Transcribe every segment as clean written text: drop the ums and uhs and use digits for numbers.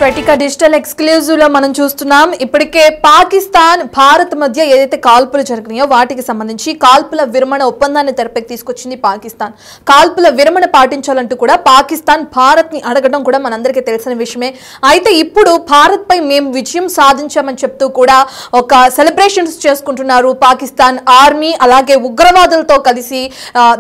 ప్రతిక digital exclusive లో మనం చూస్తున్నాం. ఇప్పటికే పాకిస్తాన్ భారత్ మధ్య ఏదైతే కాల్పులు జరిగినాయో వాటికి సంబంధించి కాల్పుల విరమణ ఒప్పందాన్ని తెరపైకి తీసుకొచ్చింది పాకిస్తాన్. కాల్పుల విరమణ పాటించాలంటూ కూడా పాకిస్తాన్ భారత్ ని అడగడం కూడా మనందరికీ తెలిసిన విషయమే. అయితే ఇప్పుడు భారత్ పై మేము విజయం సాధించామని చెప్తూ కూడా ఒక సెలబ్రేషన్స్ చేసుకుంటున్నారు పాకిస్తాన్ ఆర్మీ, అలాగే ఉగ్రవాదులతో కలిసి.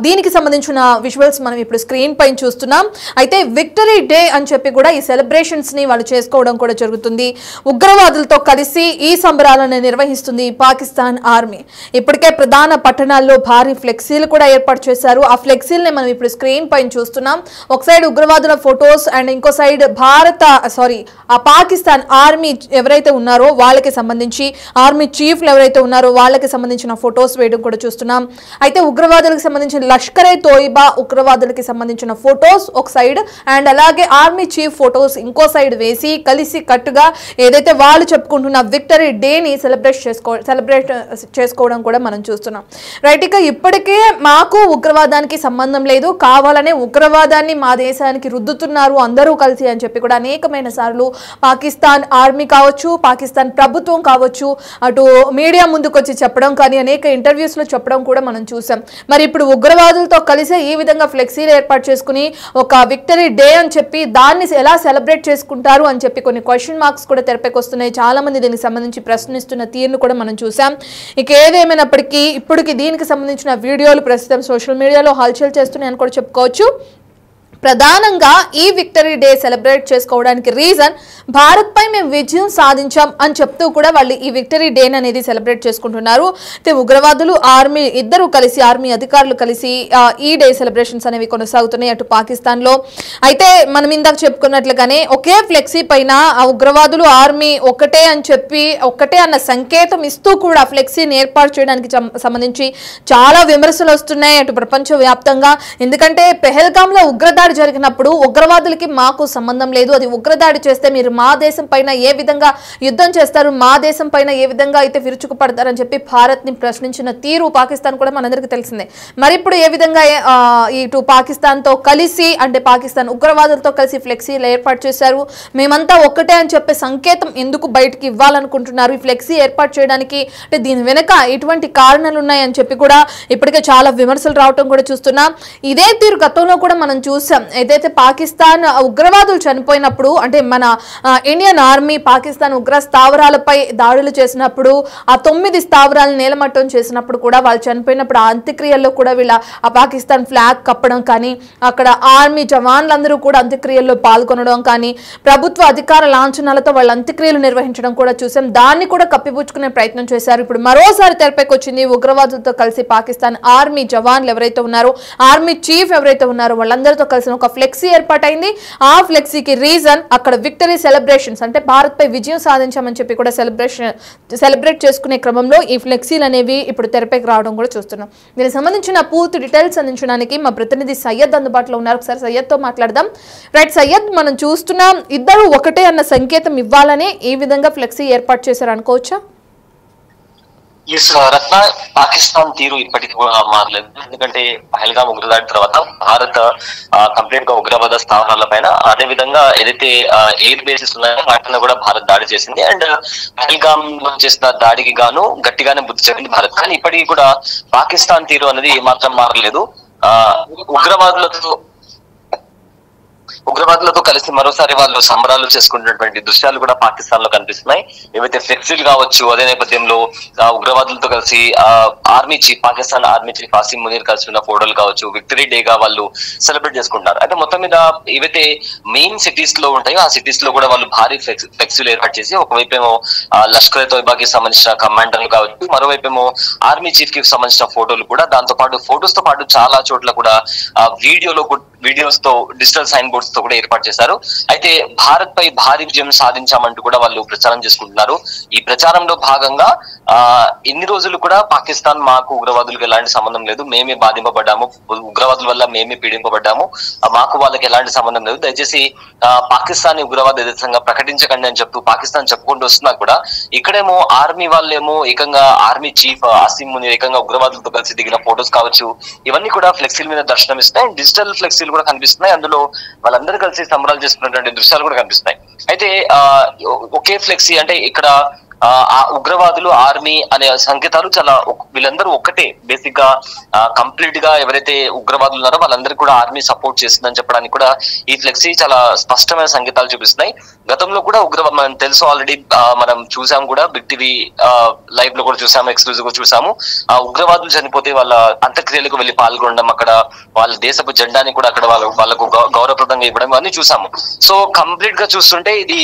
దీనికి సంబంధించిన విజువల్స్ మనం ఇప్పుడు స్క్రీన్ పైన చూస్తున్నాం. అయితే విక్టరీ డే అని చెప్పి కూడా ఈ సెలబ్రేషన్స్ ని వాళ్ళు చేసుకోవడం కూడా జరుగుతుంది. ఉగ్రవాదులతో కలిసి ఈ సంబరాలను నిర్వహిస్తుంది పాకిస్తాన్ ఆర్మీ. ఇప్పటికే ప్రధాన పట్టణాల్లో భారీ ఫ్లెక్సీలు కూడా ఏర్పాటు చేశారు. ఆ ఫ్లెక్సీలని మనం ఇప్పుడు స్క్రీన్ పైన చూస్తున్నాం. ఒక సైడ్ ఉగ్రవాదుల ఫొటోస్ అండ్ ఇంకో సైడ్ ఆ పాకిస్తాన్ ఆర్మీ ఎవరైతే ఉన్నారో వాళ్ళకి సంబంధించి, ఆర్మీ చీఫ్లు ఎవరైతే ఉన్నారో వాళ్ళకి సంబంధించిన ఫొటోస్ వేయడం కూడా చూస్తున్నాం. అయితే ఉగ్రవాదులకు సంబంధించిన లష్కరే తోయిబా ఉగ్రవాదులకి సంబంధించిన ఫొటోస్ ఒక సైడ్ అండ్ అలాగే ఆర్మీ చీఫ్ ఫొటోస్ ఇంకో సైడ్ వేసి కలిసి కట్టుగా ఏదైతే వాళ్ళు చెప్పుకుంటున్న విక్టరీ డేని సెలబ్రేట్ చేసుకోవడం కూడా మనం చూస్తున్నాం. రైట్, ఇక ఇప్పటికే మాకు ఉగ్రవాదానికి సంబంధం లేదు, కావాలనే ఉగ్రవాదాన్ని మా దేశానికి రుద్దుతున్నారు అందరూ కలిసి అని చెప్పి కూడా అనేకమైన సార్లు పాకిస్తాన్ ఆర్మీ కావచ్చు, పాకిస్తాన్ ప్రభుత్వం కావచ్చు, అటు మీడియా ముందుకు వచ్చి చెప్పడం కానీ అనేక ఇంటర్వ్యూస్ లో చెప్పడం కూడా మనం చూసాం. మరి ఇప్పుడు ఉగ్రవాదులతో కలిసే ఈ విధంగా ఫ్లెక్సీలు ఏర్పాటు చేసుకుని ఒక విక్టరీ డే అని చెప్పి దాన్ని ఎలా సెలబ్రేట్ చేసుకుంటారు అని చెప్పి కొన్ని క్వశ్చన్ మార్క్స్ కూడా తెరపైకి వస్తున్నాయి. చాలా మంది దీనికి సంబంధించి ప్రశ్నిస్తున్న తీరును కూడా మనం చూసాం. ఇక ఏదేమైనప్పటికీ ఇప్పటికి దీనికి సంబంధించిన వీడియోలు ప్రస్తుతం సోషల్ మీడియాలో హల్చల్ చేస్తున్నాయని కూడా చెప్పుకోవచ్చు. ప్రధానంగా ఈ విక్టరీ డే సెలబ్రేట్ చేసుకోవడానికి రీజన్ భారత్ పై మేము విజయం సాధించాం అని చెప్తూ కూడా వాళ్ళు ఈ విక్టరీ డే అనేది సెలబ్రేట్ చేసుకుంటున్నారు. అయితే ఉగ్రవాదులు ఆర్మీ ఇద్దరు కలిసి, ఆర్మీ అధికారులు కలిసి ఈ డే సెలబ్రేషన్స్ అనేవి కొనసాగుతున్నాయి అటు పాకిస్తాన్ లో. అయితే మనం ఇందాక చెప్పుకున్నట్లుగానే ఒకే ఫ్లెక్సీ పైన ఆ ఉగ్రవాదులు ఆర్మీ ఒకటే అని చెప్పి ఒకటే అన్న సంకేతం ఇస్తూ కూడా ఫ్లెక్సీని ఏర్పాటు చేయడానికి సంబంధించి చాలా విమర్శలు వస్తున్నాయి అటు ప్రపంచ వ్యాప్తంగా. ఎందుకంటే పెహల్గామ్ లో ఉగ్రదాడి జరిగినప్పుడు ఉగ్రవాదులకి మాకు సంబంధం లేదు, అది ఉగ్రదాడి చేస్తే మీరు మా దేశం పైన ఏ విధంగా యుద్ధం చేస్తారు, మా దేశం పైన ఏ విధంగా అయితే విరుచుకుపడతారని చెప్పి భారత్ ని ప్రశ్నించిన తీరు పాకిస్తాన్ కూడా మనందరికీ తెలిసిందే. మరి ఇప్పుడు ఏ విధంగా ఇటు పాకిస్తాన్ తో కలిసి అంటే పాకిస్తాన్ ఉగ్రవాదులతో కలిసి ఫ్లెక్సీలు ఏర్పాటు చేశారు, మేమంతా ఒక్కటే అని చెప్పే సంకేతం ఎందుకు బయటకు ఇవ్వాలనుకుంటున్నారు ఈ ఫ్లెక్సీ ఏర్పాటు చేయడానికి, అంటే దీని వెనక ఎటువంటి కారణాలు ఉన్నాయని చెప్పి కూడా ఇప్పటికే చాలా విమర్శలు రావటం కూడా చూస్తున్నాం. ఇదే తీరు గతంలో కూడా మనం చూసాం. ఏదైతే పాకిస్తాన్ ఉగ్రవాదులు చనిపోయినప్పుడు అంటే మన ఇండియన్ ఆర్మీ పాకిస్తాన్ ఉగ్ర స్థావరాలపై దాడులు చేసినప్పుడు ఆ 9 స్థావరాలను నేలమట్టం చేసినప్పుడు కూడా వాళ్ళు చనిపోయినప్పుడు ఆ అంత్యక్రియల్లో కూడా వీళ్ళ ఆ పాకిస్తాన్ ఫ్లాగ్ కప్పడం కానీ, అక్కడ ఆర్మీ జవాన్లందరూ కూడా అంత్యక్రియల్లో పాల్గొనడం కానీ, ప్రభుత్వ అధికార లాంఛనాలతో వాళ్ళ అంత్యక్రియలు నిర్వహించడం కూడా చూసాం. దాన్ని కూడా కప్పిపుచ్చుకునే ప్రయత్నం చేశారు. ఇప్పుడు మరోసారి తెరపైకి వచ్చింది ఉగ్రవాదులతో కలిసి పాకిస్తాన్ ఆర్మీ జవాన్లు ఎవరైతే ఉన్నారో, ఆర్మీ చీఫ్ ఎవరైతే ఉన్నారో వాళ్ళందరితో కలిసి ఒక ఫ్లెక్సీ ఏర్పాటైంది. ఆ ఫ్లెక్సీకి రీజన్ అక్కడ విక్టరీ సెలబ్రేషన్స్ అంటే భారత్ పై విజయం సాధించామని చెప్పి కూడా సెలబ్రేట్ చేసుకునే క్రమంలో ఈ ఫ్లెక్సీలు అనేవి ఇప్పుడు తెరపైకి రావడం కూడా చూస్తున్నాం. దీనికి సంబంధించిన పూర్తి డీటెయిల్స్ అందించడానికి మా ప్రతినిధి సయ్యద్ అందుబాటులో ఉన్నారు. ఒకసారి సయ్యద్ తో మాట్లాడదాం. రైట్ సయ్యద్, మనం చూస్తున్నాం ఇద్దరు ఒకటే అన్న సంకేతం ఇవ్వాలని ఈ విధంగా ఫ్లెక్సీ ఏర్పాటు చేశారు అనుకోవచ్చా? రత్న, పాకిస్తాన్ తీరు ఇప్పటికీ కూడా మారలేదు. ఎందుకంటే పహల్గామ్ ఉగ్రదాడి తర్వాత భారత్ కంప్లీట్ గా ఉగ్రవాద స్థావరాల పైన, అదే విధంగా ఏదైతే ఎయిర్ బేసెస్ ఉన్నాయో వాటిలో కూడా భారత్ దాడి చేసింది. అండ్ పహల్గామ్ లో చేసిన దాడికి గాను గట్టిగానే బుద్ధి చెప్పింది భారత్. కానీ ఇప్పటికీ కూడా పాకిస్తాన్ తీరు అనేది ఏమాత్రం మారలేదు. ఉగ్రవాదులతో కలిసి మరోసారి వాళ్ళు సంబరాలు చేసుకున్నటువంటి దృశ్యాలు కూడా పాకిస్తాన్ లో కనిపిస్తున్నాయి. ఏవైతే ఫ్లెక్సీలు కావచ్చు, అదే నేపథ్యంలో ఉగ్రవాదులతో కలిసి పాకిస్తాన్ ఆర్మీ చీఫ్ ఆసిమ్ మునీర్ కలిసి ఉన్న ఫోటోలు కావచ్చు, విక్టరీ డే గా వాళ్ళు సెలబ్రేట్ చేసుకుంటారు. అయితే మొత్తం మీద ఏవైతే మెయిన్ సిటీస్ లో ఉంటాయో ఆ సిటీస్ లో కూడా వాళ్ళు భారీ ఫ్లెక్సీలు ఏర్పాటు చేసి, ఒకవైపు ఏమో లష్కర్ తోయిబాకి సంబంధించిన కమాండర్లు కావచ్చు, మరోవైపు ఏమో ఆర్మీ చీఫ్ కి సంబంధించిన ఫోటోలు కూడా, దాంతో పాటు ఫోటోస్ తో పాటు చాలా చోట్ల కూడా వీడియోస్ తో డిజిటల్ సైన్ బోర్డ్స్ తో కూడా ఏర్పాటు చేశారు. అయితే భారత్ పై భారీ విజయం సాధించామంటూ కూడా వాళ్ళు ప్రచారం చేసుకుంటున్నారు. ఈ ప్రచారంలో భాగంగా ఇన్ని రోజులు కూడా పాకిస్తాన్ మాకు ఉగ్రవాదులకు ఎలాంటి సంబంధం లేదు, మేమే బాధింపబడ్డాము, ఉగ్రవాదుల వల్ల మేమే పీడింపబడ్డాము, మాకు వాళ్ళకి ఎలాంటి సంబంధం లేదు, దయచేసి పాకిస్తాన్ ఉగ్రవాద దేశంగా ప్రకటించకండి అని చెప్తూ పాకిస్తాన్ చెప్పుకుంటూ వస్తున్నా కూడా ఇక్కడేమో ఆర్మీ వాళ్ళేమో ఏకంగా ఆర్మీ చీఫ్ ఆసిమ్ మునీర్ ఏకంగా ఉగ్రవాదులతో కలిసి దిగిన ఫోటోస్ కావచ్చు, ఇవన్నీ కూడా ఫ్లెక్సీల మీద దర్శనం ఇస్తున్నాయి. డిజిటల్ ఫ్లెక్సీలు కూడా కనిపిస్తున్నాయి. అందులో వాళ్ళందరూ కలిసి సంబరాలు చేసుకున్నటువంటి దృశ్యాలు కూడా కనిపిస్తున్నాయి. అయితే ఒకే ఫ్లెక్సీ అంటే ఇక్కడ ఆ ఉగ్రవాదులు ఆర్మీ అనే సంకేతాలు చాలా వీళ్ళందరూ ఒక్కటే. బేసిక్ గా కంప్లీట్ గా ఎవరైతే ఉగ్రవాదులు ఉన్నారో వాళ్ళందరికీ కూడా ఆర్మీ సపోర్ట్ చేస్తుందని చెప్పడానికి కూడా ఈ ఫ్లెక్సీ చాలా స్పష్టమైన సంకేతాలు చూపిస్తున్నాయి. గతంలో కూడా మనం తెలుసు, ఆల్రెడీ మనం చూసాం కూడా, బిగ్ టీవీ లైవ్ లో కూడా చూసాము, ఎక్స్క్లూజివ్ గా చూసాము. ఆ ఉగ్రవాదులు చనిపోతే వాళ్ళ అంత్యక్రియలకు వెళ్లి పాల్గొనడం, అక్కడ వాళ్ళ దేశపు జెండాని కూడా అక్కడ వాళ్ళకు గౌరవప్రదంగా ఇవ్వడం అన్ని చూసాము. సో కంప్లీట్ గా చూస్తుంటే ఇది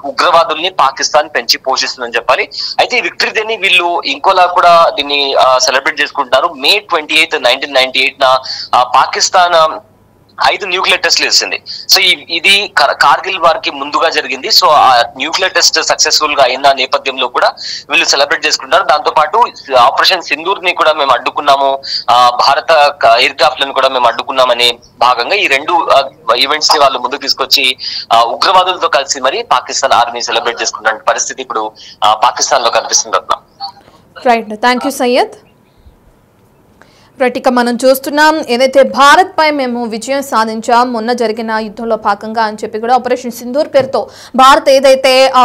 ఉగ్రవాదుల్ని పాకిస్తాన్ పెంచి పోషిస్తుందని చెప్పాలి. అయితే ఈ విక్టరీ డే ని వీళ్ళు ఇంకోలా కూడా దీన్ని సెలబ్రేట్ చేసుకుంటున్నారు. May 28, 1998 పాకిస్తాన్ 5 న్యూక్లియర్ టెస్ట్లు వేసింది. సో ఇది కార్గిల్ వారికి ముందుగా జరిగింది. సో ఆ న్యూక్లియర్ టెస్ట్ సక్సెస్ఫుల్ గా అయిన నేపథ్యంలో కూడా వీళ్ళు సెలబ్రేట్ చేసుకుంటారు. దాంతో పాటు ఆపరేషన్ సింధూర్ ని కూడా మేము అడ్డుకున్నాము, భారత ఎయిర్ క్రాఫ్ట్ లను కూడా మేము అడ్డుకున్నామనే భాగంగా ఈ 2 ఈవెంట్స్ ని వాళ్ళు ముందుకు తీసుకొచ్చి ఉగ్రవాదులతో కలిసి మరి పాకిస్తాన్ ఆర్మీ సెలబ్రేట్ చేసుకున్న పరిస్థితి ఇప్పుడు పాకిస్తాన్ లో కనిపిస్తుంది. Right, thank you Syed. ఇక మనం చూస్తున్నాం, ఏదైతే భారత్ పై మేము విజయం సాధించాం మొన్న జరిగిన యుద్ధంలో భాగంగా అని చెప్పి కూడా ఆపరేషన్ సింధూర్ పేరుతో భారత్ ఏదైతే ఆ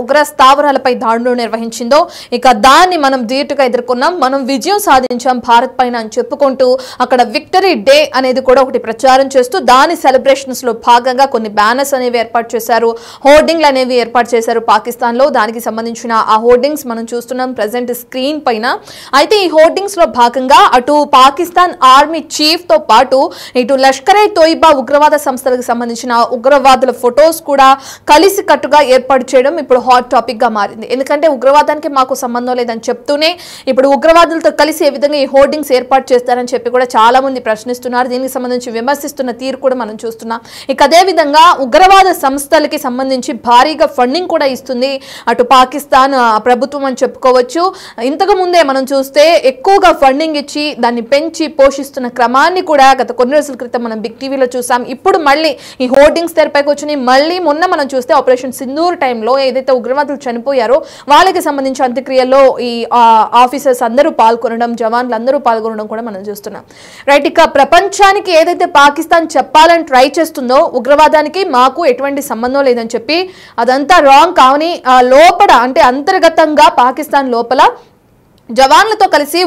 ఉగ్ర స్థావరాలపై దాడులు నిర్వహించిందో ఇక దాన్ని మనం ధీటుగా ఎదుర్కొన్నాం, మనం విజయం సాధించాం భారత్ పైన అని చెప్పుకుంటూ అక్కడ విక్టరీ డే అనేది కూడా ఒకటి ప్రచారం చేస్తూ దాని సెలబ్రేషన్స్ లో భాగంగా కొన్ని బ్యానర్స్ అనేవి ఏర్పాటు చేశారు, హోర్డింగ్లు అనేవి ఏర్పాటు చేశారు పాకిస్తాన్ లో. దానికి సంబంధించిన ఆ హోర్డింగ్స్ మనం చూస్తున్నాం ప్రెసెంట్ స్క్రీన్ పైన. అయితే ఈ హోర్డింగ్స్ లో భాగంగా అటు పాకిస్తాన్ ఆర్మీ చీఫ్ తో పాటు ఇటు లష్కరే తోయిబా ఉగ్రవాద సంస్థలకు సంబంధించిన ఉగ్రవాదుల ఫొటోస్ కూడా కలిసి కట్టుగా ఏర్పాటు చేయడం ఇప్పుడు హాట్ టాపిక్ గా మారింది. ఎందుకంటే ఉగ్రవాదానికి మాకు సంబంధం లేదని చెప్తూనే ఇప్పుడు ఉగ్రవాదులతో కలిసి ఏ విధంగా ఈ హోర్డింగ్స్ ఏర్పాటు చేస్తారని చెప్పి కూడా చాలా మంది ప్రశ్నిస్తున్నారు. దీనికి సంబంధించి విమర్శిస్తున్న తీరు కూడా మనం చూస్తున్నాం. ఇక అదే విధంగా ఉగ్రవాద సంస్థలకి సంబంధించి భారీగా ఫండింగ్ కూడా ఇస్తుంది అటు పాకిస్తాన్ ప్రభుత్వం అని చెప్పుకోవచ్చు. ఇంతకు ముందే మనం చూస్తే ఎక్కువగా ఫండింగ్ ఇచ్చి దాన్ని పెంచి పోషిస్తున్న క్రమాన్ని కూడా గత కొన్ని రోజుల క్రితం మనం బిగ్ టీవీలో చూసాం. ఇప్పుడు మళ్ళీ ఈ హోర్డింగ్స్ తెరపైకి వచ్చినాయి. మళ్ళీ మొన్న మనం చూస్తే ఆపరేషన్ సింధూర్ టైంలో ఏదైతే ఉగ్రవాదులు చనిపోయారో వాళ్ళకి సంబంధించి అంత్యక్రియల్లో ఈ ఆఫీసర్స్ అందరూ పాల్గొనడం, జవాన్లు అందరూ పాల్గొనడం కూడా మనం చూస్తున్నాం. రైట్, ఇక ప్రపంచానికి ఏదైతే పాకిస్తాన్ చెప్పాలని ట్రై చేస్తుందో ఉగ్రవాదానికి మాకు ఎటువంటి సంబంధం లేదని చెప్పి అదంతా రాంగ్ కావని లోపల అంటే అంతర్గతంగా పాకిస్తాన్ లోపల జవాన్లతో కలిసి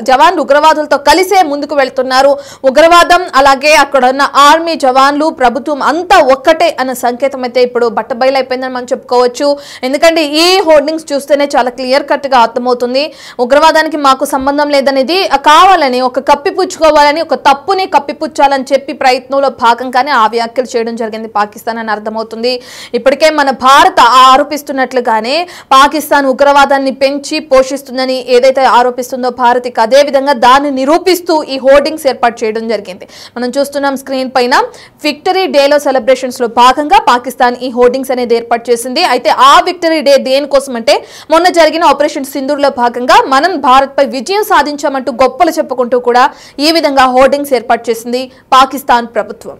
జవాన్లు ఉగ్రవాదులతో కలిసే ముందుకు వెళ్తున్నారు. ఉగ్రవాదం అలాగే అక్కడ ఉన్న ఆర్మీ జవాన్లు ప్రభుత్వం అంతా ఒక్కటే అన్న సంకేతం అయితే ఇప్పుడు బట్టబయలైపోయిందని మనం చెప్పుకోవచ్చు. ఎందుకంటే ఈ హోర్డింగ్స్ చూస్తేనే చాలా క్లియర్ కట్ గా అర్థమవుతుంది ఉగ్రవాదానికి మాకు సంబంధం లేదనేది కావాలని ఒక కప్పిపుచ్చుకోవాలని ఒక తప్పుని కప్పిపుచ్చాలని చెప్పి ప్రయత్నంలో భాగంగానే ఆ వ్యాఖ్యలు చేయడం జరిగింది పాకిస్తాన్ అని అర్థమవుతుంది. ఇప్పటికే మన భారత్ ఆరోపిస్తున్నట్లుగానే పాకిస్తాన్ ఉగ్రవాదాన్ని పెంచి పోషిస్తుందని ఏదైతే ఆరోపిస్తుందో భారత్ అదే విధంగా దాన్ని నిరూపిస్తూ ఈ హోర్డింగ్స్ ఏర్పాటు చేయడం జరిగింది. మనం చూస్తున్నాం స్క్రీన్ పైన విక్టరీ డేలో సెలబ్రేషన్స్ లో భాగంగా పాకిస్తాన్ ఈ హోర్డింగ్స్ అనేది ఏర్పాటు చేసింది. అయితే ఆ విక్టరీ డే దేనికోసం అంటే మొన్న జరిగిన ఆపరేషన్ సింధూర్ లో భాగంగా మనం భారత్ పై విజయం సాధించామంటూ గొప్పలు చెప్పుకుంటూ కూడా ఈ విధంగా హోర్డింగ్స్ ఏర్పాటు చేసింది పాకిస్తాన్ ప్రభుత్వం.